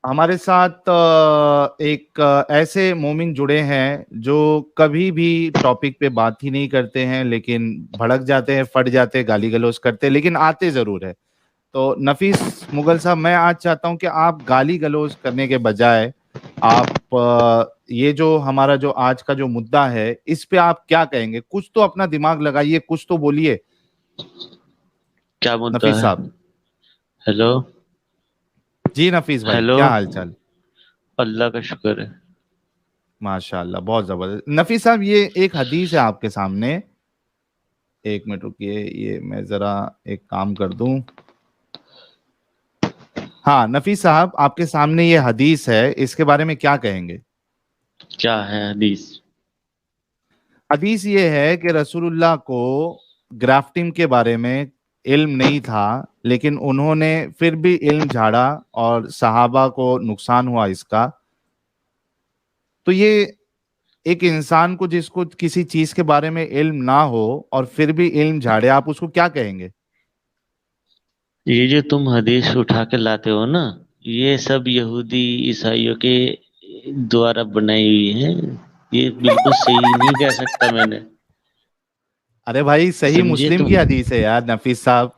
हमारे साथ एक ऐसे मोमिन जुड़े हैं जो कभी भी टॉपिक पे बात ही नहीं करते हैं, लेकिन भड़क जाते हैं, फट जाते हैं, गाली गलौज करते हैं, लेकिन आते जरूर है। तो नफीस मुगल साहब, मैं आज चाहता हूं कि आप गाली गलौज करने के बजाय आप ये जो हमारा जो आज का जो मुद्दा है, इस पे आप क्या कहेंगे? कुछ तो अपना दिमाग लगाइए, कुछ तो बोलिए क्या मुद्दा नफीस है? साहब। हेलो। जी नफीस भाई, हेलो। क्या हाल चाल? अल्लाह का शुक्र है। माशाल्लाह, बहुत जबरदस्त। नफीस साहब, ये एक हदीस है आपके सामने। एक मिनट रुकिए, ये मैं जरा एक काम कर दूं। हाँ नफीस साहब, आपके सामने ये हदीस है, इसके बारे में क्या कहेंगे? क्या है हदीस? हदीस ये है कि रसूलुल्लाह को ग्राफ्टिंग के बारे में इल्म नहीं था, लेकिन उन्होंने फिर भी इल्म झाड़ा और सहाबा को नुकसान हुआ इसका। तो ये एक इंसान को जिसको किसी चीज के बारे में इल्म ना हो और फिर भी इल्म झाड़े, आप उसको क्या कहेंगे? ये जो तुम हदीस उठा के लाते हो ना, ये सब यहूदी ईसाइयों के द्वारा बनाई हुई है। ये बिल्कुल सही नहीं कह सकता मैंने। अरे भाई, सही समझे मुस्लिम तुम? की हदीस है यार नफीस साहब।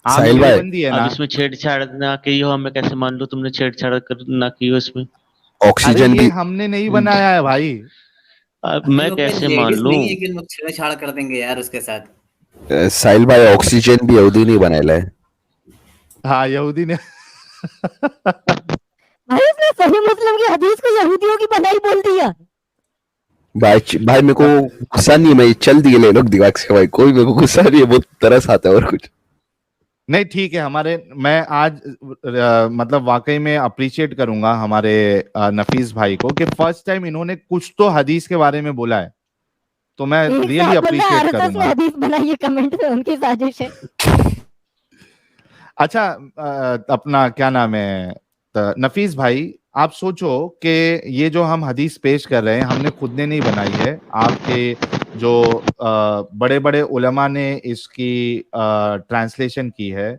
आप साहिल भाई, देवबंदी है अब ना? इसमें छेड़छाड़ ना की हो, हमें कैसे मान लो तुमने छेड़छाड़ कर ना की हो इसमें? अरे ऑक्सीजन ये भी। हमने नहीं बनाया है भाई। अब अभी मैं वो कोई कैसे मान लेडीज लूं? नहीं है कि लोग छेड़छाड़ कर देंगे यार उसके साथ। साहिल भाई, ऑक्सीजन भी यहूदी नहीं बनाएला है। हाँ, यहूदी ने भाई उसने सही मुस्लिम की हदीस को यहूदियों की बनाई बोल दिया। भाई भाई, मेरे को नफ- गुस्सा नहीं है, मैं चल दिए ले लोग दिमाग से भाई, कोई मेरे को गुस्सा नहीं है, बहुत तरस आता है और कुछ। नहीं ठीक है। हमारे मैं आज मतलब वाकई में अप्रिशिएट करूंगा हमारे नफीस भाई को कि फर्स्ट टाइम इन्होंने कुछ तो हदीस के बारे में बोला है। तो मैं एक रियली साहब बोल रहा है अप्रिशिएट आरएसएस ने करूंगा। हदीस बनाई है, कमेंट में उनकी साजिश है। अच्छा, अपना क्या नाम है, नफीस भाई, आप सोचो कि ये जो हम हदीस पेश कर रहे हैं, हमने खुद ने नहीं बनाई है। आपके जो बड़े बड़े उलमा ने इसकी ट्रांसलेशन की है।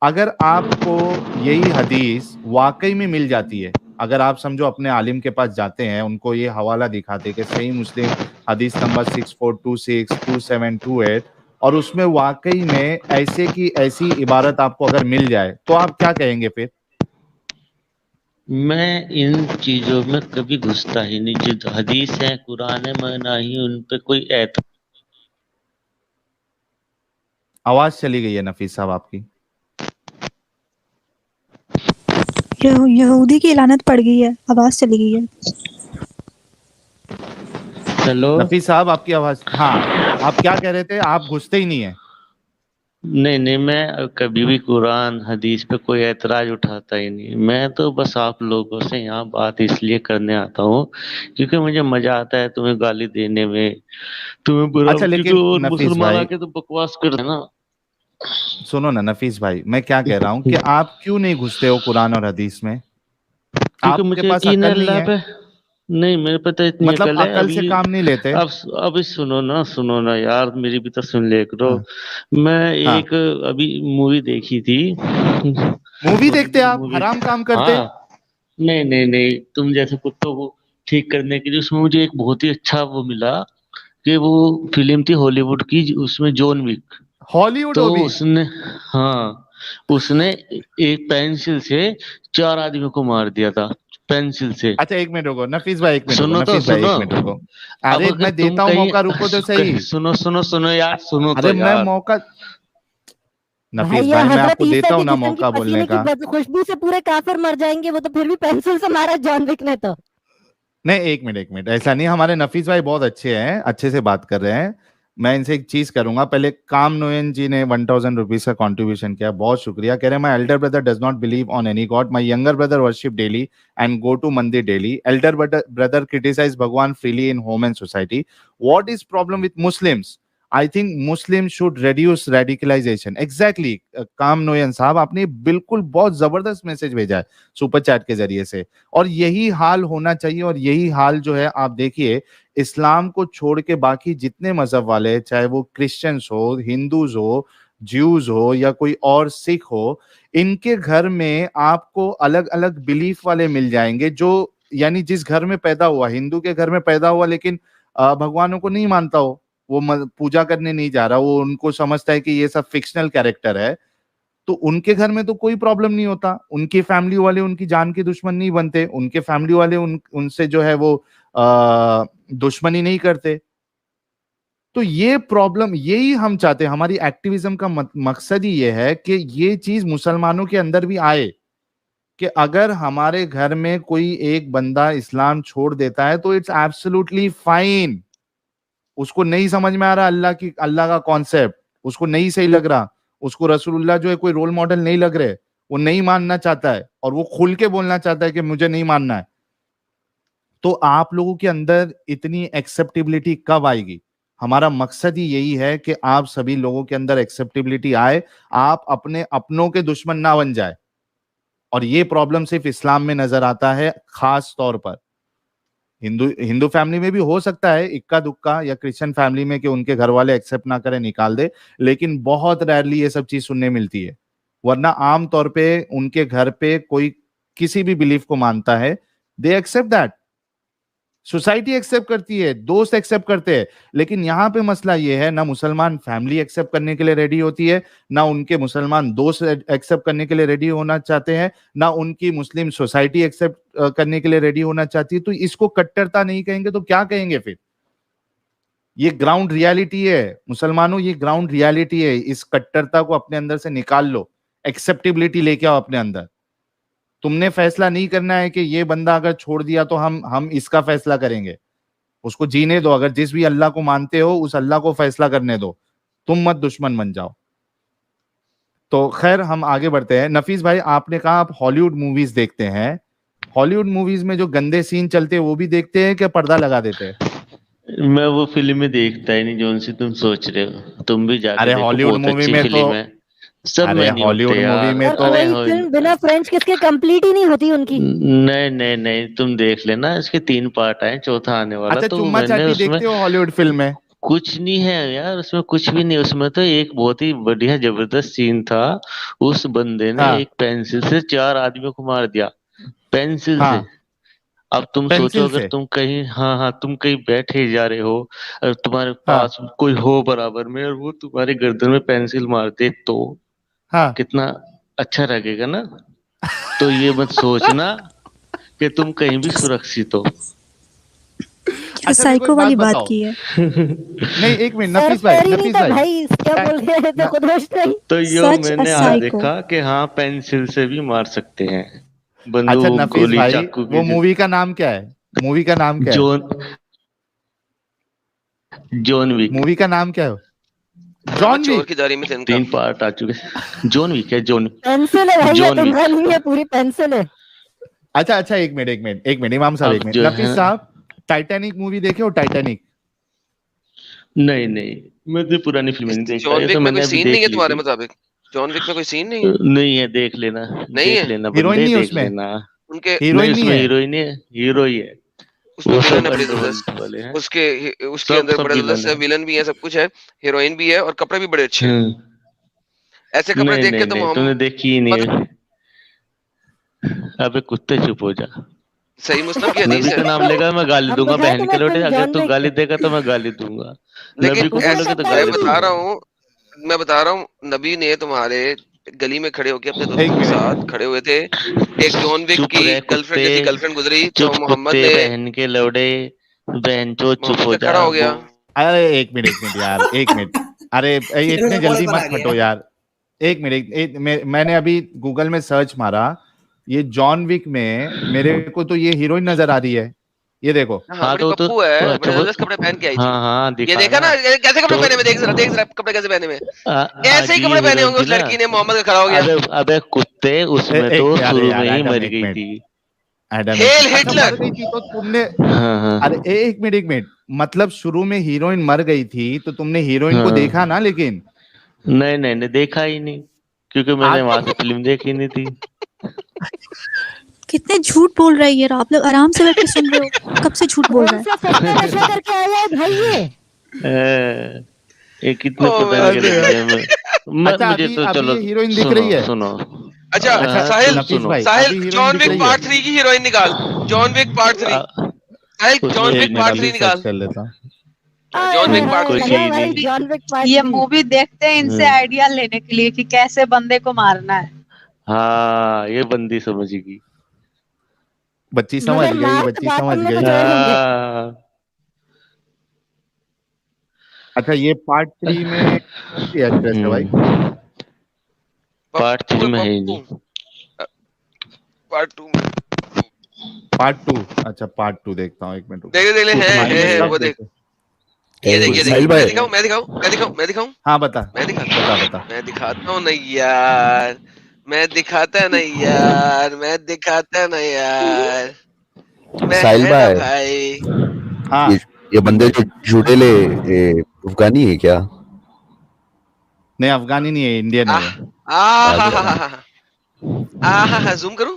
अगर आपको यही हदीस वाकई में मिल जाती है, अगर आप समझो अपने आलिम के पास जाते हैं, उनको ये हवाला दिखाते कि सही मुस्लिम हदीस नंबर 6426 2728, और उसमें वाकई में ऐसे की ऐसी इबारत आपको अगर मिल जाए, तो आप क्या कहेंगे फिर? मैं इन चीजों में कभी घुसता ही नहीं। जो हदीस है, कुरान है, मैं ना ही उन पे कोई ऐत। आवाज चली गई है नफीस साहब आपकी। यहूदी की लानत पड़ गई है, आवाज चली गई है। हेलो। नफीस साहब, आपकी आवाज, हाँ। आप क्या कह रहे थे? आप घुसते ही नहीं है? नहीं नहीं, मैं कभी भी कुरान हदीस पे कोई ऐतराज उठाता ही नहीं। मैं तो बस आप लोगों से यहाँ बात इसलिए करने आता हूँ क्योंकि मुझे मजा आता है तुम्हें गाली देने में, तुम्हें बुरा, अच्छा, क्योंकि लेकिन और नफीस मुसलमान भाई आके तो बकवास कर रहे हैं ना। सुनो ना, नफीस भाई, मैं क्या कह रहा हूं कि आप क्यों नहीं घुसते हो कुरान और हदीस में? क्योंकि आपके मुझे पास यकीन है अकल नहीं अल्लाह है? पे। नहीं, मेरे पे तो इतनी मतलब अकल है अकल अभी। से काम नहीं लेते? अब अभी सुनो ना यार, मेरी भी तो सुन ले करो। हाँ, मैं हाँ। एक अभी मूवी देखी थी। मूवी देखते बॉलीवुड आप? मूवी। हराम काम करते? हाँ। नहीं नहीं नहीं, तुम जैसे कुत्तों को ठीक करने के लिए उसमें मुझे एक बहुत ही अच्छा वो मिला कि वो फिल्म थी हॉलीवुड की, उसमें जॉन विक। हॉलीवुड तो हो भी? उसने, हाँ, उसने एक पेंसिल से 4 आदमियों को मार दिया था, पेंसिल से। अच्छा, एक मिनट रुको नफीस भाई, एक मिनट रुको सुनो तो नफीस भाई, सुनो। एक मिनट रुको। अब अरे अगर मैं तुम देता हूं कहीं मौका, रुको तो सही। सुनो सुनो सुनो यार, सुनो अरे तो मैं यार। मौका, भाई नफीस ये भाई, मैं हजरत आपको ईसा देता हूं के ना जिस्म की मौका बोलने पसीने की का। खुशबू से पूरे काफिर मर जाएंगे, वो तो फिर भी पेंसिल से मारा जॉन विक ने तो। नहीं, एक मिनट एक मिनट, ऐसा नहीं। हमारे नफीस भाई बहुत अच्छे हैं, अच्छे से बात कर रहे हैं। मैं इनसे एक चीज करूंगा। पहले काम नोयन जी ने 1000 रुपीज का कंट्रीब्यूशन किया, बहुत शुक्रिया। कह रहे हैं my elder brother does not believe on any God, my younger brother worship daily and go to mandir daily, elder brother criticise bhagwan freely in home and society, what is problem with Muslims? I think Muslim should reduce radicalisation. Exactly, काम नोयन साहब, आपने बिल्कुल बहुत जबरदस्त message भेजा है super chat के जरिए से। और यही हाल होना चाहिए, और यही हाल जो है, आप देखिए, इस्लाम को छोड़ के बाकी जितने मजहब वाले, चाहे वो क्रिश्चियंस हो, हिंदूज हो, ज्यूज हो या कोई और सिख हो, इनके घर में आपको अलग अलग बिलीफ वाले मिल जाएंगे, जो यानी जिस घर में पैदा हुआ, हिंदू के घर में पैदा हुआ लेकिन भगवानों को नहीं मानता हो, वो पूजा करने नहीं जा रहा, वो उनको समझता है कि ये सब फिक्शनल कैरेक्टर है, तो उनके घर में तो कोई प्रॉब्लम नहीं होता, उनकी फैमिली वाले उनकी जान के दुश्मन नहीं बनते, उनके फैमिली वाले उनसे जो है वो दुश्मनी नहीं करते। तो ये प्रॉब्लम, यही हम चाहते हैं, हमारी एक्टिविज्म का मकसद ही ये है कि ये चीज मुसलमानों के अंदर भी आए कि अगर हमारे घर में कोई एक बंदा इस्लाम छोड़ देता है तो इट्स एब्सोल्युटली फाइन। उसको नहीं समझ में आ रहा अल्लाह का कॉन्सेप्ट, उसको नहीं सही लग रहा, उसको रसूलुल्लाह जो है कोई रोल मॉडल नहीं लग रहे, वो नहीं मानना चाहता है और वो खुल के बोलना चाहता है कि मुझे नहीं मानना है, तो आप लोगों के अंदर इतनी एक्सेप्टेबिलिटी कब आएगी? हमारा मकसद ही यही है कि आप सभी लोगों के अंदर एक्सेप्टेबिलिटी आए, आप अपने अपनों के दुश्मन ना बन जाए। और ये प्रॉब्लम सिर्फ इस्लाम में नजर आता है, खास तौर पर हिंदू फैमिली में भी हो सकता है इक्का दुक्का, या क्रिश्चियन फैमिली में कि उनके घर वाले एक्सेप्ट ना करें, निकाल दे, लेकिन बहुत रेयरली ये सब चीज सुनने मिलती है। वरना आम तौर पे उनके घर पे कोई किसी भी बिलीफ को मानता है, they accept that, society accept करती है, दोस्त एक्सेप्ट करते हैं। लेकिन यहाँ पे मसला ये है, ना मुसलमान फैमिली एक्सेप्ट करने के लिए रेडी होती है, ना उनके मुसलमान दोस्त एक्सेप्ट करने के लिए रेडी होना चाहते हैं, ना उनकी मुस्लिम सोसाइटी एक्सेप्ट करने के लिए रेडी होना चाहती है। तो इसको कट्टरता नहीं कहेंगे तो क्या कहेंगे फिर? ये ग्राउंड रियलिटी है मुसलमानों, ये ग्राउंड रियलिटी है। इस कट्टरता को अपने अंदर से निकाल लो, एक्सेप्टेबिलिटी लेके आओ अपने अंदर। तुमने फैसला नहीं करना है कि ये बंदा अगर छोड़ दिया तो हम इसका फैसला करेंगे, उसको जीने दो। अगर जिस भी अल्लाह को मानते हो उस अल्लाह को फैसला करने दो, तुम मत दुश्मन बन जाओ। तो खैर हम आगे बढ़ते हैं। नफीस भाई, आपने कहा आप हॉलीवुड मूवीज देखते हैं, हॉलीवुड मूवीज में जो गंदे सीन चलते हैं वो भी देखते हैं कि पर्दा लगा देते हैं? मैं वो फिल्में देखता ही नहीं जो सी तुम सोच रहे हो, तुम भी जाके अरे देखो, हॉलीवुड बहुत मूवी अच्छी में फिल्म तो, है। सब अरे में नहीं हॉलीवुड होते मूवी यार। में यार तो अरे कोई फिल्म बिना फ्रेंच किसके कंप्लीट ही नहीं होती उनकी। नहीं नहीं नहीं, तुम देख लेना, इसके 3 पार्ट आए, चौथा आने वाला। अच्छा, तो चुम्मा मैंने चाटी उसमें देखते हो हॉलीवुड फिल्म में? कुछ नहीं है यार, उसमें कुछ भी नहीं। उसमें तो एक बहुत ही बढ़िया जबरदस्त सीन था, उस बंदे ने हाँ एक पेंसिल से 4 आदमियों को मार दिया, पेंसिल से। हाँ, अब तुम सोचो, पेंसिल अगर से। तुम कहीं, हाँ हाँ, तुम कहीं बैठे जा रहे हो और तुम्हारे हाँ पास कोई हो बराबर में और वो तुम्हारे गर्दन में पेंसिल मार दे, तो हाँ कितना अच्छा लगेगा ना। तो ये मत सोचना कि तुम कहीं भी सुरक्षित हो। क्या अच्छा मेरे को साइको एक वाली बात बात बताओ। की है। नहीं एक मिनट, सर नफीस भाई, पैर ही नहीं नफीस था भाई, भाई, क्या बोल रहे थे न- खुद होश नहीं। तो यो Such a मैंने आज psycho. देखा कि हाँ, पेंसिल से भी मार सकते हैं, अच्छा बंदूक, नफीस गोली, भाई, चाकू वो की। मूवी का नाम क्या है? मूवी का नाम क्या है? John John Wick. मूवी का नाम क्या है? हाँ, जॉन चोर विक। की दाढ़ी में तिनका। 3 पार्ट आ चुके हैं। जॉन विक है, जॉन पेंसिल है भैया, जॉन विक। तुम्हारा नहीं है, पूरी पेंसिल है। अच्छा अच्छा, एक मिनट एक मिनट एक मिनट, इमाम साहब अब एक मिनट। जो नफीस है, साहब, टाइटैनिक मूवी देखे हो? टाइटैनिक? नहीं नहीं, मैं तो पुरानी फिल्में नहीं देखता, जॉन ये विक तो में मैंने कोई अभी सीन नहीं देख है ली तुम्हारे थी। मुताबिक? जॉन विक में कोई सीन नहीं है? नहीं है, देख लेना, नहीं देख है? लेना, हीरोइन बंदे नहीं है देख उसमें? लेना। उनके हीरोइन नहीं, नहीं उसमें है? हीरोइन है, हीरो ही है। उसमें वो विलन सब है बड़े अंडरवर्ल्ड जबरदस्त। वाले हैं, उसके सब अंदर सब बड़े विलन जबरदस्त है। विलन भी है, सब कुछ है, हीरोइन भी है और कपड़े भी बड़े अच्छे हैं। ऐसे कपड़े नहीं देख के नहीं तुम नहीं, हम तूने देखी ही नहीं मत है। अबे कुत्ते, चुप हो जा। सही मुस्लिम की नबी हदीस का है। नाम लेगा मैं गाली हम दूंगा, दिखाए बहन के तुम्हें लोटे। फिल्म अगर जॉन तू विक। गाली देगा तो मैं गाली दूंगा। नबी लेकिन को उसमें बोलोगे तो कट्टाई मैं गाली थी। बता रहा दूंगा। हूँ, मैं बता रहा हूँ, नबी ने तुम्हारे गली में खड़े होके अपने एक दोस्तों के मिनट, साथ खड़े हुए थे। एक जॉन विक चुप की रहे गर्लफ्रेंड कुत्ते, जैसी गर्लफ्रेंड गुजरी तो चुप मोहम्मद कुत्ते, ने बहन के लौड़े, बहन चो, चुप मोहम्मद हो का जा। खड़ा हो गया। अरे एक मिनट यार, एक मिनट। अरे इतने जल्दी मत फटो यार, एक मिनट। मैंने अभी गूगल में सर्च मारा, ये जॉन विक में मेरे को तो ये हीरोइन नजर आ रही है, ये देखो। हाँ, बड़ी तो पप्पू है, अच्छा बड़े जबरदस्त कपड़े पहन के आई थी। हाँ हाँ, ये दिखा देखा ना। ना, ये कैसे कपड़े तो पहने हुए, देख जरा कपड़े कैसे पहने हुए। ऐसे ही आगे कपड़े पहने हीरोइन होंगे थी उस ना। लड़की ने, मोहम्मद का खड़ा हो गया। अबे अबे कुत्ते, उसमें एक तो मिनट, अरे शुरू यार में ही एडम, मर एक गई मिनट, थी। एडम एक हेल मिनट। अच्छा हिटलर। मर गई थी तो तुमने, हाँ हाँ अरे एक मिनट एक मिनट, मतलब शुरू में हीरोइन मर गई थी तो तुमने हीरोइन को देखा हाँ। ना? लेकिन नहीं नहीं नहीं, देखा ही नहीं, क्योंकि मैंने आप वहां से फिल्म देखी नहीं थी। कितने झूठ बोल रहा है ये, आप लोग आराम से बैठ के सुन रहे हो, कब से झूठ बोल कौन रहा सा सस्ता नशा करके आया है भाई ये? ये कितने ओ पतंगे अरे लगे हैं। अच्छा मुझे अभी तो अभी चलो ये हीरोइन दिख रही है। सुनो अच्छा अच्छा साहिल नफीस सुनो। भाई साहिल अभी हीरोइन जॉन दिख विक रही पार्ट है। 3 की हीरोइन निकाल, जॉन विक पार्ट 3, साहिल कुछ जॉन एक विक मिनट पार्ट अभी 3 सर्च निकाल। कर लेता हूँ। हाँ, जॉन विक पार्ट कोई 3 सीन भाई नहीं। जॉन विक पार्ट ये 3। मूवी देखते हैं इनसे आइडिया लेने के लिए कि कैसे बंदे को मारना है। हाँ ये बंदी समझेगी। बच्ची समझ मगर गई, मार तो बच्ची बात समझ में गई। कुछ और होंगे। हाँ अच्छा ये पार्ट 3 में एक्ट्रेस है भाई। पार्ट 3 में है ही नहीं। पार्ट 2 में पार्ट 2 अच्छा पार्ट 2 देखता हूँ, एक मिनट रुको। देख ले है सब वो देख, देखो। ये देख साहिल मैं भाई दिखाऊं मैं दिखाऊं मैं दिखाऊं मैं दिखाऊं हाँ बता मैं दिखाता बता। मैं दिखाता हूँ नहीं यार, मैं दिखाता नहीं यार, मैं दिखाता नहीं यार, मैं साहिल है ना भाई भाई। हाँ ये ये बंदे जो जुड़ेले अफगानी है क्या? नहीं अफगानी नहीं है, इंडियन है आह ये। आह अच्छा आह जूम करूं,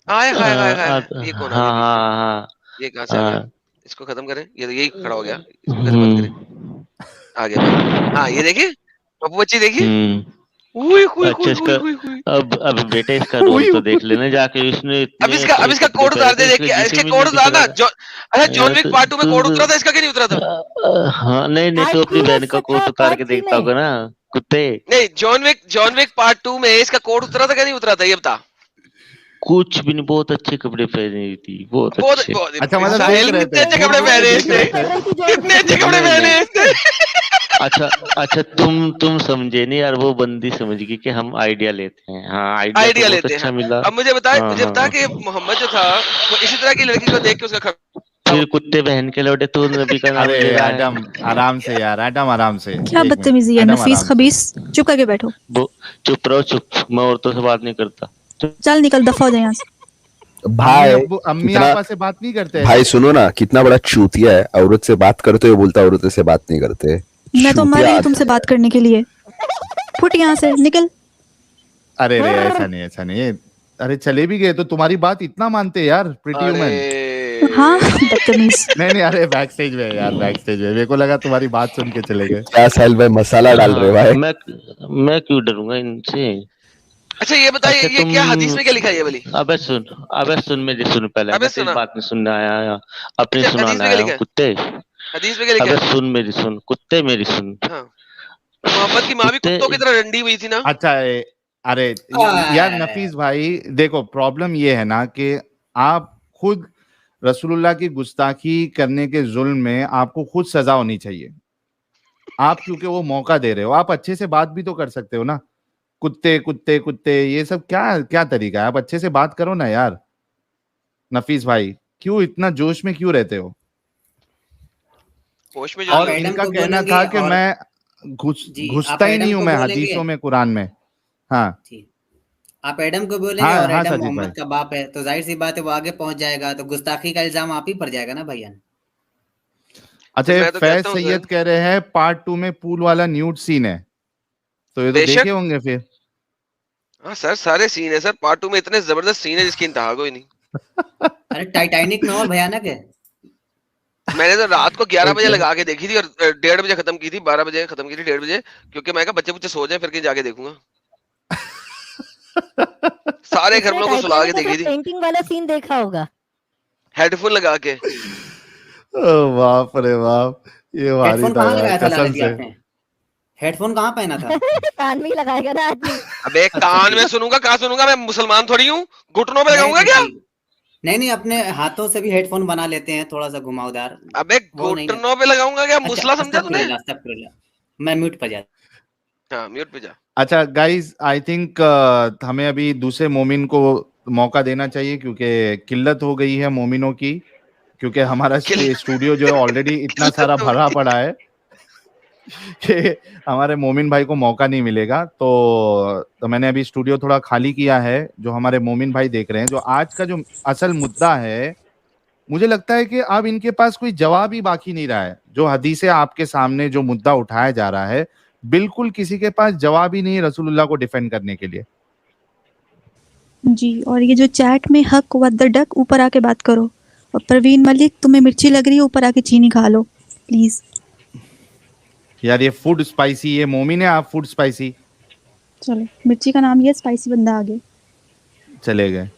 आय हाय हाय हाय, ये कौन आ हाँ गया बीच में, हाँ ये कहाँ से आ गया, हाँ। इसको खत्म करें, ये यही खड़ा हो गया, इसको कैसे बंद करें, आ गया बंद। हाँ ये देखिए पप्पू बच्ची देखिए, हुई हुई अच्छा हुई इसका हुई हुई हुई। अब बेटे इसका रोल तो देख लेना जाके, उसने अब इतने इसका अच्छे कपड़े कोड उतार पहने दे, थे, देख इसमें के जीपी इसके भी कोड नहीं दिख उतारना रहा। अच्छा जॉन विक पार्ट 2 में कोड उतरा था, इसका क्यों नहीं उतरा था? हाँ नहीं नहीं, आज तो अपनी पूरा बहन का सच कोट है उतार पार्ट के 3 देखता में। होगा ना कुत्ते। नहीं जॉन विक पार्ट 2 में इसका कोड उतरा था क्या नहीं उतरा था, ये बता। कुछ भी नहीं, बहुत अच्छे कपड़े पहनी हुई थी, बहुत बहुत अच्छे। बहुत अच्छा मतलब साहिल देख रहे कितने थे, अच्छे झूठ कपड़े बोल के पहने हैं देख इसने, रहे कर रही थे। थी जॉन कितने विक अच्छे की। कपड़े नहीं पहने नहीं, हैं इसने। अच्छा तुम समझे नहीं यार, वो बंदी समझ गई कि हम आइडिया लेते हैं। हाँ आइडिया तो आइडिया बहुत लेते हैं अच्छा हाँ। मिला। अब मुझे हाँ बता हाँ। कि मोहम्मद जो था वो इसी तरह की लड़की को देख के उसका फिर कुत्ते बहन के लौटे तो नबी का नाम अरे ले रहा है। एडम आराम से यार, एडम आराम से, क्या एक मिनट बदतमीजी है एडम नफीस आराम से। खबीस, चुप करके बैठो। वो चुप रहो चुप, मैं औरतों से बात नहीं करता। चल निकल, दफा हो जाए यहाँ से। अम्मी कितना आपा से बात नहीं करते हैं भाई क्या? सुनो ना, कितना बड़ा चूतिया है, औरत से बात करते हुए बोलता औरत से बात नहीं करते। मैं तो मर चूतिया रही हूँ आदमी। तुमसे बात करने के लिए। फुट यहाँ से, निकल। अरे रे ऐसा नहीं। अरे चले भी गए तो तुम्हारी बात इतना मानते हैं यार, प्रीटी वुमन। हाँ बदतमीज। नहीं अरे बैक स्टेज में है यार, बैक स्टेज में, मेरे को लगा तुम्हारी बात सुन के चले गए। क्या साहिल भाई मसाला डाल रहे हाँ, भाई? मैं क्यों डरूंगा इनसे। अच्छा ये बताइए अच्छा ये क्या हदीस में क्या लिखा है ये वाली? अबे सुन मेरी सुन पहले, अबे मैं तेरी सुना। बात नहीं सुनने आया, अपनी अच्छा सुनाने हदीस में क्या आया लिखा हूँ है? कुत्ते। हदीस में क्या लिखा अबे है? सुन मेरी सुन कुत्ते, मेरी सुन। हाँ मोहम्मद की माँ भी कुत्ते कुत्तों की तरह रंडी हुई थी ना। अच्छा अरे यार नफीस भाई देखो, प्रॉब्लम ये है ना कि आप खुद रसूलुल्लाह की गुस्ताखी करने के जुल्म में आपको खुद सजा होनी चाहिए। आप क्योंकि वो मौका दे रहे हो, आप अच्छे से बात भी तो कर सकते हो ना। कुत्ते कुत्ते कुत्ते ये सब क्या क्या तरीका है? आप अच्छे से बात करो ना यार। नफीस भाई क्यों इतना जोश में क्यों रहते हो? होश में और जो मैडम इनका को कहना बोलेंगे था कि और मैं जी घुसता ही नहीं हूं मैं बोलेंगे हदीसों में, कुरान में। हाँ जी आप एडम को बोलेंगे हाँ और हाँ एडम साजिद मोहम्मद भाई। का बाप है तो जाहिर सी बात है वो आगे पहुंच जाएगा, तो गुस्ताखी का इल्जाम आप ही पर जाएगा ना भैया। अच्छा तो ये मैं तो फैज कहता हूँ सैयद सर, कह रहे हैं पार्ट 2 में पूल वाला न्यूड सीन है, तो ये तो बेशक देखे होंगे फिर। हाँ सर सारे सीन है सर, पार्ट 2 में इतने जबरदस्त सीन है जिसकी इंतहा कोई नहीं। अरे टाइटैनिक में और भयानक है। मैंने तो रात को 11 बजे ओके लगा के देखी थी और 1:30 बजे खत्म की थी, 12 बजे खत्म की थी, 1:30 बजे, क्योंकि मैं कहा बच्चे बुच्चे सो जाए फिर कहीं जाके देखूंगा। सारे घर उसने वालों को सुला के टाइटैनिक का देखी सिर्फ थी पेंटिंग वाला सीन देखा होगा। हेडफोन लगा के। ओ बाप रे बाप, ये भारी हेडफोन था कहाँ यार लगाया था लाला कसम जी से। आपने? हेडफोन कहाँ पहना था? कान में ही लगाएगा ना आदमी। अबे कान में सुनूंगा, कहाँ सुनूंगा, मैं मुसलमान थोड़ी हूँ, घुटनों पे लगाऊंगा क्या? नहीं अपने हाथों से भी हेडफोन बना लेते हैं थोड़ा सा घुमावदार। अबे वो नहीं कर। घुटनों पे लगाऊंगा क्या? अच्छा मुसला समझा तूने? अस्तगफिरुल्लाह, मैं म्यूट पर जाता। हाँ म्यूट पे जा। अच्छा गाइस आई थिंक हमें अभी दूसरे मोमिन को मौका देना चाहिए, क्योंकि किल्लत हो गई है मोमिनों की, क्योंकि हमारा स्टूडियो जो है ऑलरेडी इतना सारा भरा पड़ा है कि हमारे मोमिन भाई को मौका नहीं मिलेगा। तो मैंने अभी स्टूडियो थोड़ा खाली किया है, जो हमारे मोमिन भाई देख रहे हैं। जो आज का जो असल मुद्दा है, मुझे लगता है कि अब इनके पास कोई जवाब ही बाकी नहीं रहा है। जो हदीसें आपके सामने जो मुद्दा उठाया जा रहा है, बिल्कुल किसी के पास जवाब ही नहीं है रसूलुल्लाह को डिफेंड करने के लिए। जी, और ये जो चैट में हक व द डक, ऊपर आके बात करो। और परवीन मलिक, तुम्हें मिर्ची लग रही है, ऊपर आके चीनी खा लो प्लीज। यार ये फूड स्पाइसी, ये मोमिन है, आप फूड स्पाइसी चलो मिर्ची का नाम ये स्पाइसी बंदा आ गया। चले गए।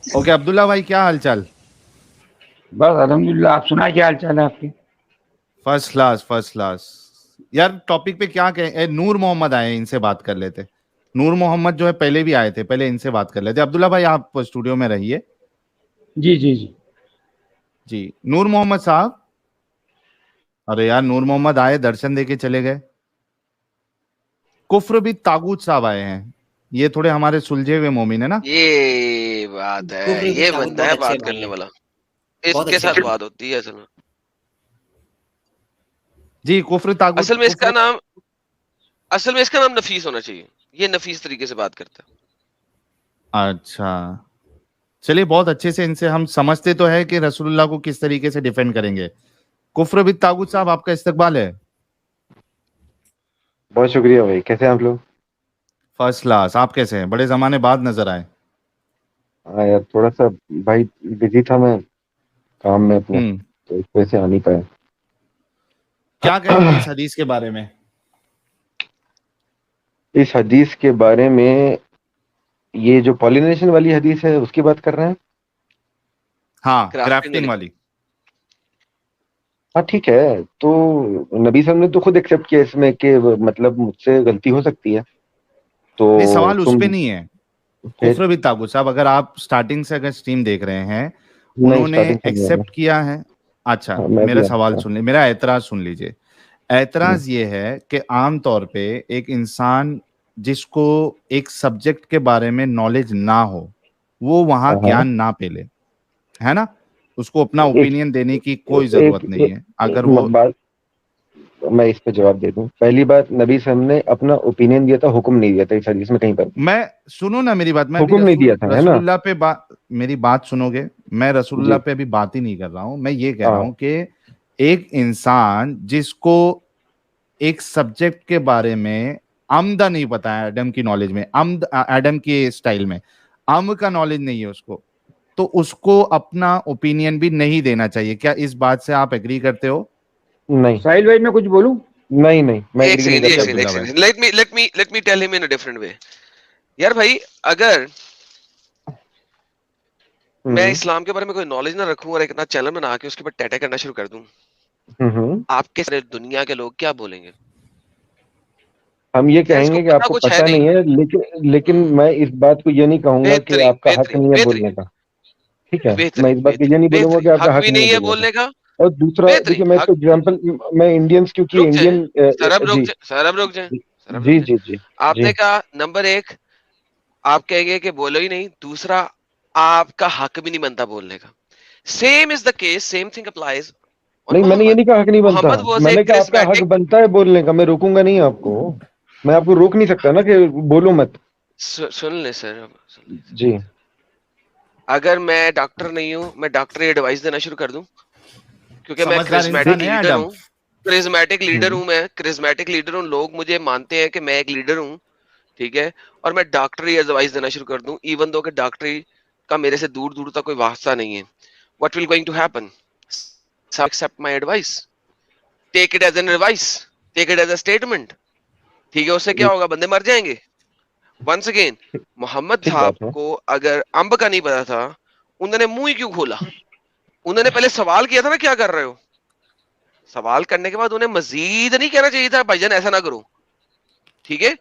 ओके अब्दुल्ला भाई, क्या हालचाल? बस अल्हम्दुलिल्लाह, आप सुना क्या हाल चाल है आपके? First class, first class. यार टॉपिक पे क्या कहें, नूर मोहम्मद आए, इनसे बात कर लेते। नूर मोहम्मद जो है पहले भी आए थे, पहले इनसे बात कर लेते। अब्दुल्ला भाई आप स्टूडियो में रहिए। जी जी जी जी नूर मोहम्मद साहब। अरे यार नूर मोहम्मद आए, दर्शन देके चले गए। कुफ्र भी तागूत साहब आए हैं, ये थोड़े हमारे सुलझे हुए मोमिन है ना। ये बात है, कुफर भी ये तागूत बनता है बहुत अच्छे बात भाई करने हैं। वाला, बहुत इसके अच्छे साथ भाई। बात होती है असल में। जी कुफ्र तागूत, असल में इसका कुफ्र, नाम असल में इसका नाम नफीस होना चाहिए, ये नफीस तरीके से बात करता है। अच्छा चलिए, बहुत अच्छे से इनसे हम समझते तो है कि रसूलुल्लाह को किस तरीके से डिफेंड करेंगे। कुफ्र भी तागूत साहब, आपका इस्तकबाल है। बहुत शुक्रिया भाई, कैसे हैं आप लोग? First class. आप कैसे हैं? बड़े जमाने बाद नजर आए। हाँ यार, थोड़ा सा भाई बिजी था मैं काम में अपने, तो इस वजह से आ नहीं पाया। क्या कहेंगे इस हदीस के बारे में? इस हदीस के बारे में, ये जो पॉलिनेशन वाली हदीस है उसकी बात कर रहे हैं? हाँ, Grafting ग्राफ्टिंग वाली। वाली। हाँ ठीक है, तो नबी साहब ने तो खुद एक्सेप्ट किया इसमें कि मतलब मुझसे गलती हो सकती है, तो नहीं, सवाल उस तुम पे नहीं है। फिर कुफ्र भी तागूत साहब, अगर आप स्टार्टिंग से अगर स्ट्रीम देख रहे हैं, नहीं, उन्होंने स्टार्टिंग से नहीं है। एक्सेप्ट किया है। अच्छा हाँ, मैं मेरा भी सवाल हाँ, सुन लीजिए, मेरा एतराज सुन लीजिए। एतराज ये है कि आम तौर पे एक इंसान जिसको एक सब्जेक्ट के बारे में नॉलेज ना हो, वो वहां हाँ, ज्ञान ना पेले, है ना। उसको अपना एक ओपिनियन देने की कोई जरूरत एक नहीं है। अगर वो बात मैं इस पे जवाब दे दूं। पहली बात, नबी साहब ने अपना ओपिनियन दिया था, हुक्म नहीं दिया था इस हदीस में कहीं पर। मैं सुनो ना मेरी बात, मैं अभी हुक्म नहीं दिया था, है ना? रसूलुल्लाह पे बात, मेरी बात सुनोगे? मैं रसूलुल्लाह जी पे अभी बात ही नहीं कर रहा हूं, मैं ये कह रहा हाँ हूं कि एक इंसान जिसको एक सब्जेक्ट के बारे में आमदा नहीं पता है, एडम की नॉलेज में, एडम के स्टाइल में आम का नॉलेज नहीं है उसको, तो उसको अपना ओपिनियन भी नहीं देना चाहिए। क्या इस बात से आप एग्री करते हो? नहीं साहिल भाई, मैं कुछ बोलूं? नहीं नहीं, मैं एक एग्री नहीं सेकंड, एक करता। सेकंड, एक अब्दुल्ला भाई। Second, let me tell him in a different way. यार भाई, अगर मैं इस्लाम के बारे में कोई नॉलेज ना रखूं और एक ना चैनल बना के उसके ऊपर टैटे करना शुरू कर दूं, आपके सारे दुनिया के लोग क्या बोलेंगे? हम ये यार इसको कहेंगे कि पता आपको कुछ है पता नहीं है, लेकिन मैं इस बात को ये नहीं कहूंगा कि बेहतरीन, आपका हक बेहतरीन, नहीं है बेहतरीन, बोलने का। ठीक है, मैं बेहतरीन, इस बात को ये नहीं बोलूंगा कि बेहतरीन, आपका हक हक भी नहीं नहीं है है बोलने बोलने का। का। और दूसरा देखिए, बेहतरीन मैं हक। इसको एग्जाम्पल, मैं इंडियंस, क्योंकि रुक जाए, इंडियन सरब रुक जी जाए, सरब रुक जाए, सरब जी रुक जाए। जी जी आपने जी कहा नंबर एक, आप कहेंगे कि बोलो ही नहीं। दूसरा, आपका हक भी नहीं बनता बोलने का। Same is the case, same thing applies on नहीं, मैंने ये मोहम्मद। नहीं कहा हक नहीं बनता, मोहम्मद वाज ए मैंने कहा आपका हक करिस्मेटिक। बनता है बोलने का। मैं रोकूंगा नहीं आपको, मैं आपको रोक नहीं सकता ना कि बोलो मत। सुन ले सर, जी अगर मैं डॉक्टर नहीं हूं, मैं डॉक्टरी एडवाइस देना शुरू कर दूं, क्योंकि मैं समझदार इंसान है लीडर एडम। हूं, क्रिज्मेटिक लीडर हूं, मैं क्रिज्मेटिक लीडर हूं। लोग मुझे मानते हैं कि मैं एक लीडर हूं, ठीक है। और मैं डॉक्टरी एडवाइस देना शुरू कर दूं, इवन दो कि डॉक्टरी का मेरे से दूर दूर तक कोई वास्ता नहीं है। What will going to happen? Accept my advice, take it as an advice, take it as a statement, ठीक है। उससे क्या होगा? बंदे मर जाएंगे। वंस अगेन, मोहम्मद ठीक साहब बात है। को अगर अंब का नहीं पता था, उन्होंने मुंह ही क्यों खोला? उन्होंने पहले सवाल किया था ना, क्या कर रहे हो? सवाल करने के बाद उन्हें मजीद नहीं कहना चाहिए था, भाईजान ऐसा ना करो, ठीक है।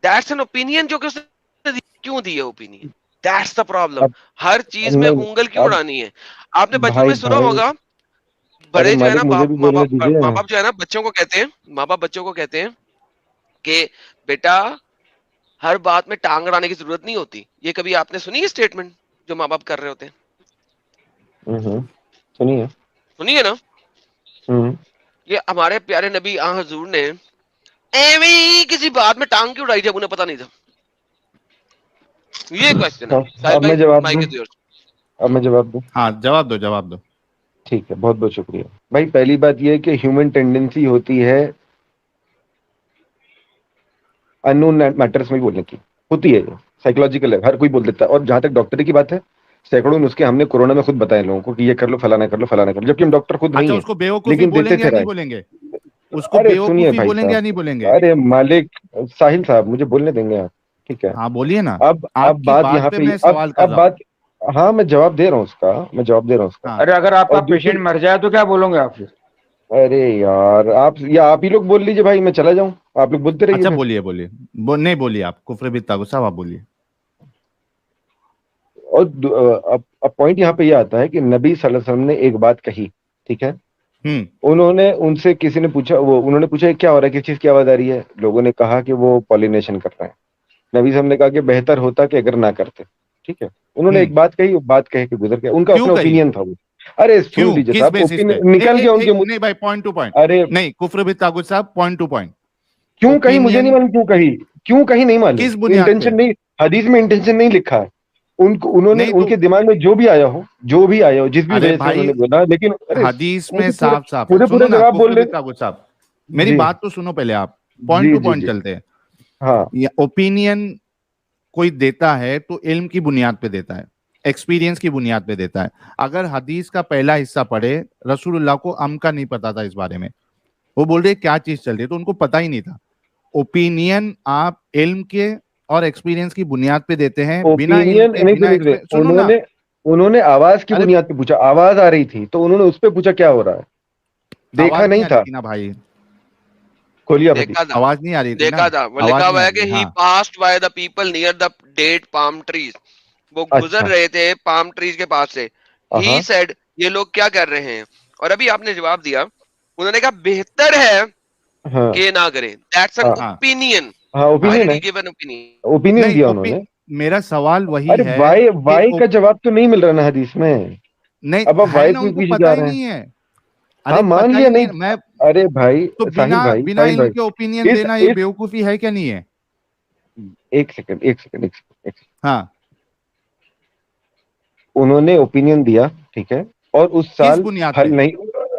दैट्स एन ओपिनियन जो कि उसने क्यों दी है ओपिनियन, दैट्स द प्रॉब्लम। अब हर चीज में नहीं, उंगल क्यों अब उड़ानी है? आपने बचपन भाई में सुना भाई, होगा, अरे बड़े जो है ना मालिक मुझे भी माँ बोलने बाप, दीजिए। माँ बाप जो है ना बच्चों को कहते हैं, माँ बाप बच्चों को कहते हैं कि बेटा हर बात में टांग अड़ाने की जरूरत नहीं होती। ये कभी आपने सुनी है स्टेटमेंट जो माँ बाप कर रहे होते हैं? सुनिए। सुनिए ना। ये हमारे प्यारे नबी आ हजूर ने एਵੇਂ ही किसी बात में टांग क्यों उड़ाई जब उन्हें पता नहीं था? ये क्वेश्चन है। साहिल अब भाई, मैं जवाब माइक दूं, इज योर्स। अब मैं जवाब दूं। हाँ जवाब दो, जवाब दो। ठीक है, बहुत बहुत शुक्रिया भाई। पहली बात यह है कि ह्यूमन टेंडेंसी होती है अननोन मैटर्स में बोलने की, होती है, साइकोलॉजिकल है, हर कोई बोल देता है। और जहां तक डॉक्टरी की बात है, सैकड़ों नुस्खे हमने कोरोना में खुद बताए लोगों को कि ये कर लो, फलाना कर लो, फलाना कर लो, जबकि हम डॉक्टर खुद नहीं अच्छा है, उसको बेवकूफी लेकिन देते बोलेंगे थे या नहीं राय। बोलेंगे? उसको अरे सुनिए बेवकूफी भाई बोलेंगे या साहब, नहीं बोलेंगे? अरे मालिक साहिल साहब मुझे बोलने देंगे आप? ठीक है, हाँ बोलिए ना, अब आपकी बात बात यहाँ पे पे, मैं सवाल कर अब रहा हूँ। बात, हाँ मैं जवाब दे रहा हूँ उसका, मैं जवाब दे रहा हूँ उसका। हाँ अरे अगर आपका और दूसरी, पेशेंट मर जाए तो क्या बोलोगे आप फिर? अरे यार आप, या आप ही लोग बोल लीजिए भाई, मैं चला जाऊं, आप लोग बोलते रहिए अच्छा फिर। बोलिए बोलिए, नहीं बोलिए आप, कुफर भी तागुत साहब आप बोलिए। और अब पॉइंट यहाँ पे ये आता है कि नबी सल्लल्लाहु अलैहि वसल्लम ने एक बात कही, ठीक है, उन्होंने, उनसे किसी ने पूछा, वो उन्होंने पूछा क्या हो रहा है, किस चीज की आवाज आ रही है? लोगों ने कहा कि वो पॉलिनेशन कर रहे हैं। नबी साहब ने कहा कि बेहतर होता कि अगर ना करते, ठीक है। उन्होंने एक बात कही, वो बात कह के गुजर गया, उनका क्यों अपना कही? ओपिनियन था वो। अरे सुन क्यों, लीजिए किस साहब, बेसिस पे? ओपिनियन निकल गया उनके मुंह। नहीं भाई, पॉइंट टू पॉइंट। अरे नहीं, कुफर भी तागुत साहब, पॉइंट टू पॉइंट। क्यों कही मुझे नहीं ओपिनियन मालूम, क्यों कही, क्यों कही नहीं मालूम, किस बुनियाद पे? इंटेंशन नहीं, हदीस में इंटेंशन नहीं लिखा है। उनको, उन्होंने नहीं तो, उनके दिमाग में जो भी आया हो, जो भी आया हो, जिस भी अरे वजह से भाई उन्होंने बोला, लेकिन अरे हदीस में मुझे पूरा, साफ साफ है, मुझे सुनो पूरा ना जवाब बोल कुफर ले। भी तागुत साहब, मेरी जी बात तो सुनो पहले आप, point G to G point G, चलते हैं। हाँ ये ओपिनियन कोई देता है तो इल्म की बुनियाद पे देता है, एक्सपीरियंस की बुनियाद पे देता है। अगर हदीस का पहला हिस्सा पढ़े, रसूलुल्लाह को अम का नहीं पता था इस बारे में, वो बोल रहे क्या चीज चल रही है, तो उनको पता ही नहीं था। ओपिनियन आप इल्म के और एक्सपीरियंस की बुनियाद पे देते हैं, बिना इल्म ओपिनियन के, नहीं, बिना सुनो ना, उन्होंने, उन्होंने आवाज की अरे बुनियाद पे पूछा, आवाज आ रही थी तो उन्होंने उस पे पूछा क्या हो रहा है, देखा आवाज नहीं नहीं आ रही था। थी ना भाई, खोलिए आप हदीस। देखा था, आवाज नहीं आ रही थी ना, देखा था, वो आवाज लिखा नहीं हुआ आ है रही कि है, ही हाँ। Passed by the people near the dead palm trees, वो गुजर अच्छा, रहे थे पाम ट्रीज के पास से। ही हाँ सेड, ये लोग क्या कर रहे हैं? और अभी आपने जवाब दिया, उन्होंने कहा बेहतर है हाँ कि ना करें, दैट्स एन हाँ हाँ ओपिनियन, हाँ, व्हाई ओपिनियन डिड है, ही गिव एन ओपिनियन? ओपिनियन नहीं दिया उन्होंने। मेरा सवाल वही अरे है वाई, कि वाई का जवाब तो नहीं मिल रहा ना हदीस में, नहीं अब आप है वाई ना, पे उनको पीछे पता जा ही रहे हैं। नहीं है। हाँ अरे मान पता लिया ही नहीं नहीं, है, मैं अरे भाई तो साहिल भाई, बिना साहिल इल्म भाई, के ओपिनियन इस देना ये इस बेवकूफी है क्या नहीं है? एक सेकंड, एक सेकंड, एक सेकंड, एक सेकंड। हाँ, उन्होंने ओपिनियन दिया, ठीक है, और उस किस साल बुनियाद फल पे? नहीं,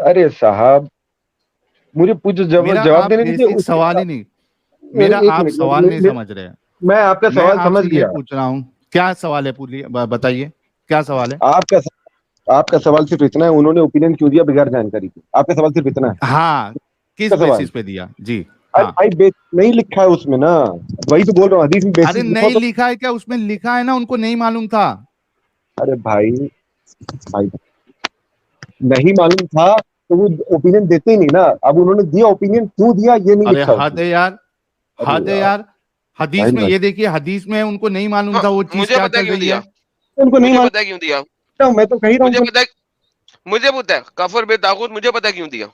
अरे साहब मुझे कुछ मेरा जवाब आप देने दीजिए बेसिक उसके। सवाल ही नहीं, मेरा एक आप मिनट, सवाल नहीं समझ रहे हैं। मैं आपका मैं सवाल समझ आपसे ये गया। पूछ रहा हूँ, क्या सवाल है, बताइए क्या सवाल है? आपका आपका सवाल सिर्फ इतना है, उन्होंने ओपिनियन क्यों दिया बगैर जानकारी के? आपका सवाल सिर्फ इतना है हाँ, किस का सवाल? बेसिस पे दिया जी? अरे हाँ, भाई नहीं लिखा है उसमें ना, वही तो बोल रहा हूँ, हदीस में अरे बेसिस लिखा नहीं तो। लिखा है क्या? उसमें लिखा है ना, उनको नहीं मालूम था। अरे भाई, भाई नहीं मालूम था तो वो ओपिनियन देते ही नहीं ना। अब उन्होंने दिया, ओपिनियन क्यों दिया ये नहीं अरे लिखा हद उसमें। है यार, अरे हद है यार यार। हदीस साहिल में भाई, ये देखिए, हदीस में उनको नहीं मालूम हाँ, था वो चीज मुझे क्या पता है चल क्यों रही दिया, है। उनको नहीं मुझे मालूम पता है क्यों दिया, था, मैं तो कह ही रहा हूँ मुझे उनको। पता है, मुझे पता है कफर बे ताकूत, मुझे पता है क्यों दिया,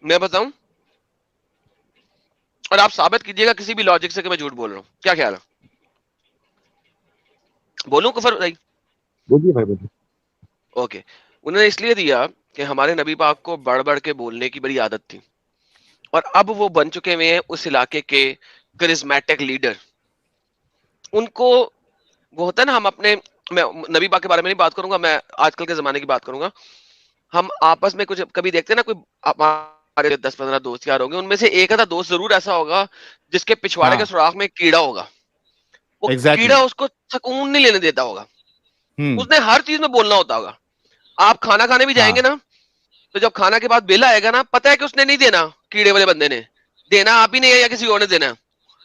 मैं बताऊं? और आप साबित कीजिएगा किसी भी लॉजिक से कि मैं झूठ बोल रहा हूँ, क्या ख्याल है? बोलूं कफर भाई? बोलिए भाई, बोलिए। ओके, उन्होंने इसलिए दिया कि हमारे नबी पाक को बढ़ बढ़ के बोलने की बड़ी आदत थी, और अब वो बन चुके हुए हैं उस इलाके के करिज्मेटिक लीडर। उनको वो होता है ना, हम अपने, मैं नबी पाक के बारे में नहीं बात करूंगा, मैं आजकल के जमाने की बात करूंगा। हम आपस में कुछ कभी देखते हैं ना, कोई हमारे 10-15 दोस्त यार होंगे, उनमें से एक आधा दोस्त जरूर ऐसा होगा जिसके पिछवाड़े के हाँ सुराख में एक कीड़ा होगा। वो एग्जैक्टली कीड़ा उसको सुकून नहीं लेने देता होगा, हम्म, उसने हर चीज में बोलना होता होगा। आप खाना खाने भी जाएंगे हाँ ना, तो जब खाना के बाद बिल आएगा ना, पता है कि उसने नहीं देना, कीड़े वाले बंदे ने देना, आप ही नहीं है या किसी और ने देना,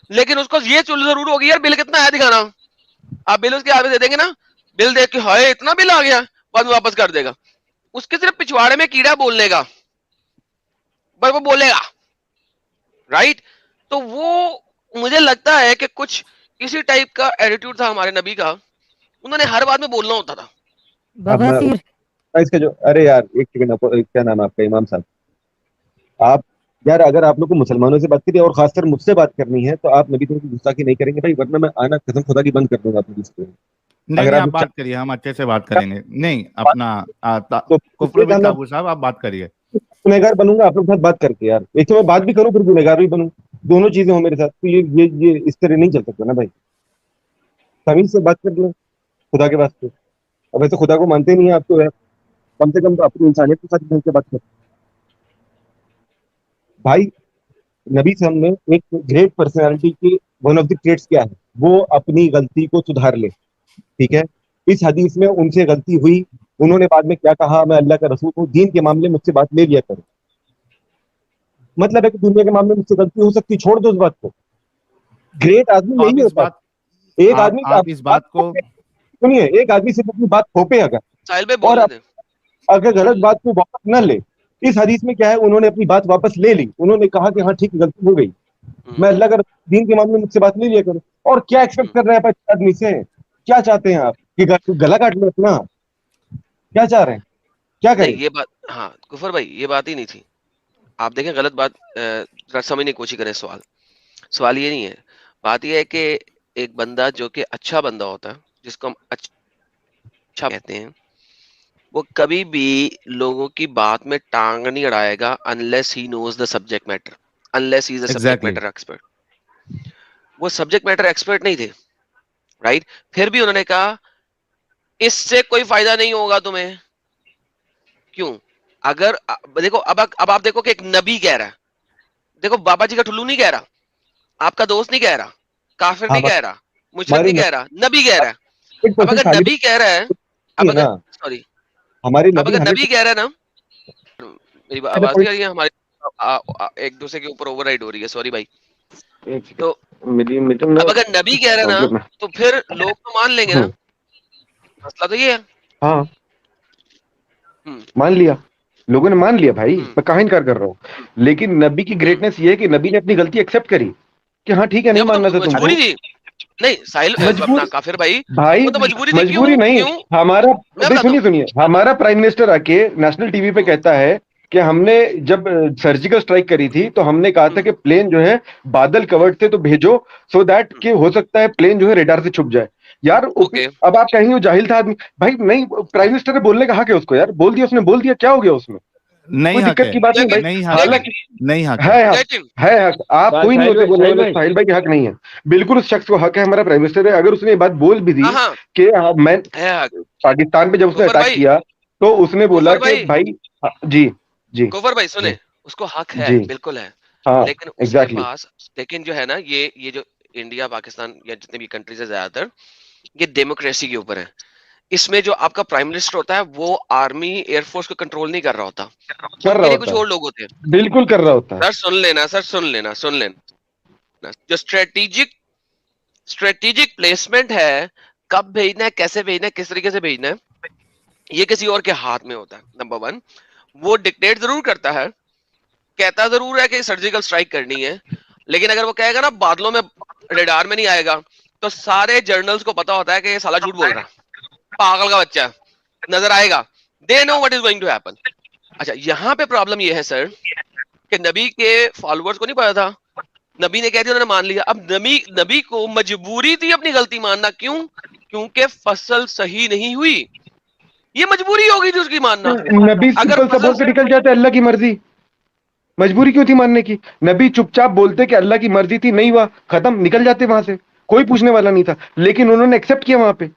लेकिन उसको ये चुल जरूर होगी यार बिल कितना आया दिखाना। आप बिल उसके आगे दे देंगे ना, बिल देख के हाय इतना बिल आ गया, बाद में वापस कर देगा। उसके सिर्फ पिछवाड़े में कीड़ा बोलने का, बस वो बोलेगा, राइट? तो वो मुझे लगता है कि कुछ इसी टाइप का एटीट्यूड था हमारे नबी का, उन्होंने हर बात में बोलना होता था। अब मैं बवासीर। इसका जो, अरे यार एक सेकंड, क्या नाम है आपका, इमाम साहब? आप यार, अगर आप लोग को मुसलमानों से बात करिए और खासकर मुझसे बात करनी है तो आप नबी की गुस्ताखी नहीं करेंगे भाई, वरना मैं आना कसम खुदा की बंद कर दूंगा अपनी लिस्ट पे। नहीं अगर नहीं, आप आप बात करिए, हम अच्छे से बात करेंगे। नहीं अपना तो कुफर बिल ताबू साहब, आप बात करिए। गुनहगार बनूंगा आप लोग के साथ बात करके यार, एक तो मैं बात भी करूं फिर गुनहगार भी बनूं, दोनों चीजें हो मेरे साथ, तो ये इस तरह नहीं चल सकता ना भाई। तमीज से बात कर लें खुदा के वास्ते। अब ऐसे खुदा को मानते नहीं है आप तो यार, कम से कम तो अपनी इंसानियत के साथ ढंग से बात कर भाई। नबी साहब ने एक ग्रेट पर्सनालिटी की वन ऑफ द ट्रेट्स क्या है, वो अपनी गलती को सुधार ले, ठीक है। इस हदीस में उनसे गलती हुई, उन्होंने बाद में क्या कहा, मैं अल्लाह का रसूल हूँ, दीन के मामले मुझसे बात ले लिया करो, मतलब है कि दुनिया के मामले में मुझसे गलती हो सकती, छोड़ दो उस बात को। ग्रेट आदमी तो आप यही इस होता है, बात एक आदमी आप इस बात को सुनिए, एक आदमी सिर्फ अपनी बात थोपे अगर, साहिल भाई और बोलने दे। अगर गलत बात को वापस न ले। इस हदीस में क्या है, उन्होंने अपनी बात वापस ले ली, उन्होंने कहा कि हाँ ठीक है, गलती हो गई, मैं अल्लाह का दीन के मामले में मुझसे बात नहीं लिया करूं। और क्या एक्सपेक्ट कर रहे हैं आप आदमी से? क्या चाहते हैं आप कि गला काट लो अपना? क्या चाह रहे हैं, क्या नहीं करें? ये बात, हाँ कुफर भाई ये बात ही नहीं थी। आप देखें गलत बात समझने की कोशिश करें। सवाल ये नहीं है। बात ये है कि एक बंदा जो कि अच्छा बंदा होता है, जिसको हम अच्छा कहते हैं, वो कभी भी लोगों की बात में टांग नहीं अड़ाएगा unless he knows the subject matter, unless he is a subject exactly matter expert. वो सब्जेक्ट मैटर एक्सपर्ट नहीं थे, राइट? फिर भी उन्होंने कहा इससे कोई फायदा नहीं होगा तुम्हें। क्यों? अगर देखो अब आप देखो कि एक नबी कह रहा है, देखो बाबा जी का ठुल्लू नहीं कह रहा, आपका दोस्त नहीं कह रहा, काफिर नहीं कह रहा, मुशरिक नहीं कह रहा, नबी कह रहा है। अब अगर नबी कह रहा है, अब अगर सॉरी हमारे अब अगर नबी कह रहा है ना, मेरी आवाज नहीं आ रही है, हमारे एक दूसरे के ऊपर ओवरराइड हो रही है, सॉरी भाई। तो अब अगर नबी कह रहा है ना, तो फिर लोग तो मान लेंगे ना, मसला तो ये है। हाँ मान लिया, लोगों ने मान लिया भाई, मैं कहाँ इनकार कर रहा हूँ। लेकिन नबी की ग्रेटनेस ये है कि नबी ने अपनी गलती एक्सेप्ट करी कि हाँ ठीक है, नहीं मानना था तुमको, मजबूरी थी। नहीं साहिल अपना काफिर भाई वो तो मजबूरी थी। मजबूरी नहीं, हमारा सुनिए, हमारा प्राइम मिनिस्टर आके नेशनल टीवी पे कहता है कि हमने जब सर्जिकल स्ट्राइक करी थी तो हमने कहा था कि प्लेन जो है बादल कवर्ड थे तो भेजो, सो दैट कि हो सकता है प्लेन जो है रेडार से छुप जाए। यार अब आप कहेंगे वो जाहिल था आदमी, भाई नहीं, प्राइम मिनिस्टर ने बोलने का हक है उसको, यार बोल दिया उसने, बोल दिया, क्या हो गया उसमें? नहीं, कोई दिक्कत की बात नहीं भाई, नहीं हालांकि नहीं हक है हक, आप कोई नहीं होते बोलने वाले, साहिल भाई के हक नहीं है, बिल्कुल उस शख्स को हक है, हमारा प्राइम मिनिस्टर है। अगर उसने ये बात बोल भी दी कि मैं पाकिस्तान पे जब उसने अटैक किया तो उसने बोला कि भाई जी जी कोफर भाई सुने, उसको हक है, बिल्कुल है, लेकिन उसके पास, लेकिन जो है ना ये जो इंडिया पाकिस्तान या जितने भी कंट्रीज है ज्यादातर ये डेमोक्रेसी के ऊपर है। इसमें जो आपका प्राइम मिनिस्टर होता है वो आर्मी एयरफोर्स को कंट्रोल नहीं कर रहा होता, कुछ और लोग होते हैं, बिल्कुल कर रहा होता है। सर सुन लेना, जो स्ट्रेटेजिक प्लेसमेंट है, कब भेजना है, कैसे भेजना है, किस तरीके से भेजना है, ये किसी और के हाथ में होता है। नंबर 1, वो डिक्टेट जरूर करता है, कहता जरूर है कि सर्जिकल स्ट्राइक करनी है, लेकिन अगर वो कहेगा ना बादलों में रेडार में नहीं आएगा, तो सारे जर्नल्स को पता होता है कि ये साला झूठ बोल रहा है, पागल का बच्चा नजर आएगा, they know what is going to happen. अच्छा यहाँ पे प्रॉब्लम ये है सर कि नबी के फॉलोअर्स को नहीं पता था, नबी ने कह दिया, उन्होंने मान लिया। अब नबी को मजबूरी थी अपनी गलती मानना, क्यों? क्योंकि फसल सही नहीं हुई, ये मजबूरी होगी थी उसकी मानना। नबी सिंपल सा बोल के निकल जाते अल्लाह की मर्जी, मजबूरी क्यों थी मानने की? नबी चुपचाप बोलते कि अल्लाह की मर्जी थी, नहीं हुआ, खत्म, निकल जाते वहां से, कोई पूछने वाला नहीं था, लेकिन उन्होंने एक्सेप्ट किया वहां पे।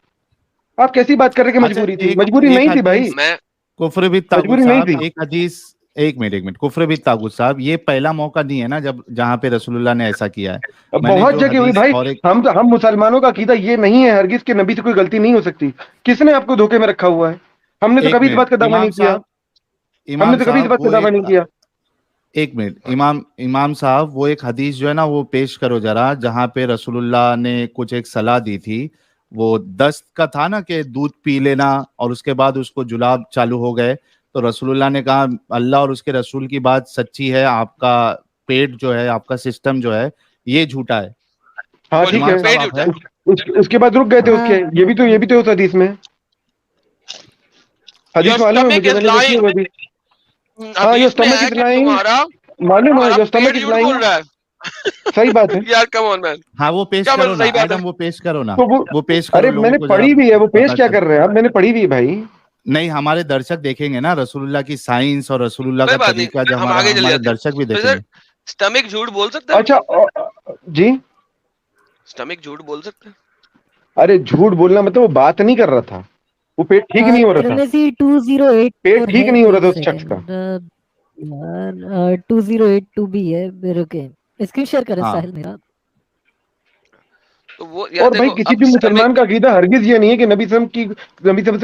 आप कैसी बात कर रहे हैं कि मजबूरी थी? मजबूरी नहीं थी भाई, कुफ्र भी तागूत साहब, एक हदीस, एक मिनट, कुफ्र भी तागूत साहब, ये पहला मौका नहीं है ना जब जहां पे रसूलुल्लाह ने ऐसा किया है, बहुत जगह हुई भाई। हम मुसलमानों का अकीदा ये नहीं है हरगिज के नबी से कोई गलती नहीं हो सकती। किसने आपको धोखे में रखा हुआ है? हमने तो कभी इस बात का दावा नहीं किया, हमने तो कभी इस बात का दावा नहीं किया। एक मिनट, इमाम साहब, वो एक हदीस जो है ना वो पेश करो जरा, जहां पे रसूलुल्लाह ने कुछ एक सलाह दी थी, वो दस्त का था ना कि दूध पी लेना और उसके बाद उसको जुलाब चालू हो गए, तो रसूलुल्लाह ने कहा अल्लाह और उसके रसूल की बात सच्ची है, आपका पेट जो है, आपका सिस्टम जो है ये झूठा है। हाँ ठीक है, उसके बाद रुक गए थे उसके, ये भी तो उस हदीस में, हदीस मालूम है मुझे, हाँ ये स्टमक इज लाइंग, मालूम है, जो स्टमक इज लाइंग, सही बात है यार, कम ऑन मैन। हाँ वो पेश करो ना एडम, वो पेश करो ना, तो वो पेश करो। अरे मैंने पढ़ी भी है, वो पेश क्या कर रहे हैं आप? मैंने पढ़ी भी है भाई। नहीं, हमारे दर्शक देखेंगे ना रसूलुल्लाह की साइंस और रसूलुल्लाह का तरीका, जब हमारे दर्शक भी देखेंगे। स्टमक झूठ बोल सकता है? अच्छा जी, स्टमक झूठ बोल सकता है? अरे झूठ बोलना मतलब वो बात नहीं कर रहा था, वो पेट ठीक नहीं हो रहा था, 208 पेट ठीक नहीं हो रहा था उस शख्स का। 2082 भी है मेरे के, स्क्रीन शेयर करें साहिल मेरा। तो वो और भाई किसी भी मुसलमान का अकीदा हरगिज ये नहीं है कि नबी से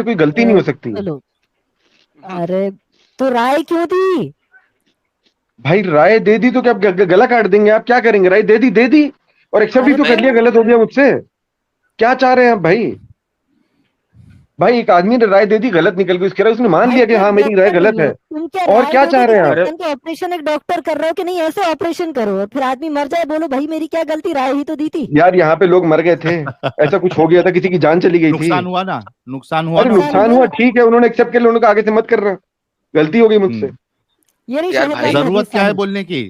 कोई गलती नहीं हो सकती। चलो, अरे तो राय क्यों थी? भाई राय दे दी तो क्या गला काट देंगे? आप क्या करेंगे? राय दे दी और एक्सेप्ट भी तो कर लिया, गलत हो गया मुझसे। क्या चाह रहे हैं आप भाई? भाई एक आदमी ने राय दे दी, गलत निकल गई, उसके बाद उसने मान लिया कि हाँ मेरी राय गलत है, और क्या चाह रहे हैं आप? ऑपरेशन एक डॉक्टर कर रहे हो कि नहीं ऐसे ऑपरेशन करो और फिर आदमी मर जाए बोलो भाई मेरी क्या गलती, राय ही तो दी थी। यार यहाँ पे लोग मर गए थे, ऐसा कुछ हो गया था, किसी की जान चली गई थी। नुकसान हुआ ना, नुकसान हुआ। अरे नुकसान हुआ, ठीक है, उन्होंने एक्सेप्ट कर लिया, उन्होंने कहा आगे से मत कर रहा, गलती हो गई मुझसे। ये नहीं यार भाई, जरूरत क्या है बोलने की?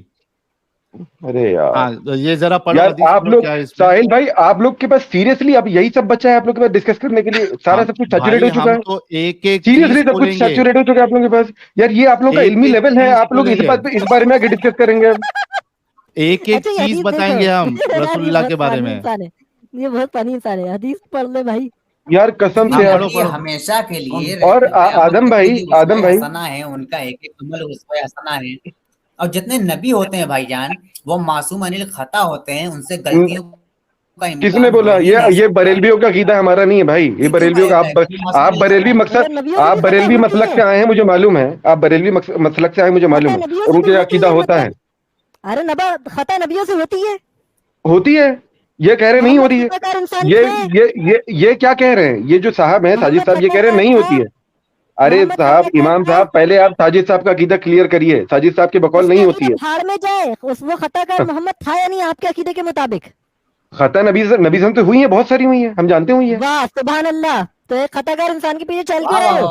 अरे यार, हाँ ये जरा पढ़ो यार हदीस, आप पढ़ो लोग, क्या है इसमें। साहिल भाई आप लोग के पास सीरियसली अब यही सब बचा है आप लोग के पास डिस्कस करने के लिए? सारा सब कुछ सैचुरेट हो चुका है, तो एक एक सीरियसली सब कुछ सैचुरेट हो चुका है आप लोगों के पास। यार ये आप लोग का इल्मी लेवल है, आप लोग इस बारे में आगे डिस्कस करेंगे अब। एक एक चीज बताएंगे हम रसूलुल्लाह के बारे में। ये बहुत फनी इंसान है, हदीस पढ़ ले भाई यार कसम से यार। हमेशा के लिए और आदम भाई हसना है उनका, एक कमल उसमें हसना है। और जितने नबी होते हैं भाईजान वो मासूम अनिल खता होते हैं, उनसे गलतियों का इम्कान किसने बोला? हो ही नहीं ये सकता। बरेलवियों का अकीदा हमारा नहीं है भाई, ये बरेलवियों का आप बरेलवी मकसद, आप बरेलवी मसलक से आए हैं मुझे मालूम है, आप बरेलवी मसलक से आए मुझे मालूम है, और उनके अकीदा होता है। अरे नबा खता नबियों से होती है, ये कह रहे नहीं हो रही है। ये क्या कह रहे हैं? ये जो साहब हैं साजिद साहब, ये कह रहे हैं नहीं होती है। अरे साहब, इमाम साहब, पहले आप साजिद साहब का अकीदा क्लियर करिए, साजिद साहब के बकौल नहीं होती है। भाड़ में जाए, वो खताकार मोहम्मद था या नहीं आपके अकीदे के मुताबिक? खता नबी से हुई है, बहुत सारी हुई है, हम जानते हुई है। वाह सुभान अल्लाह। तो एक खताकार इंसान के पीछे चल क्यों रहे हो?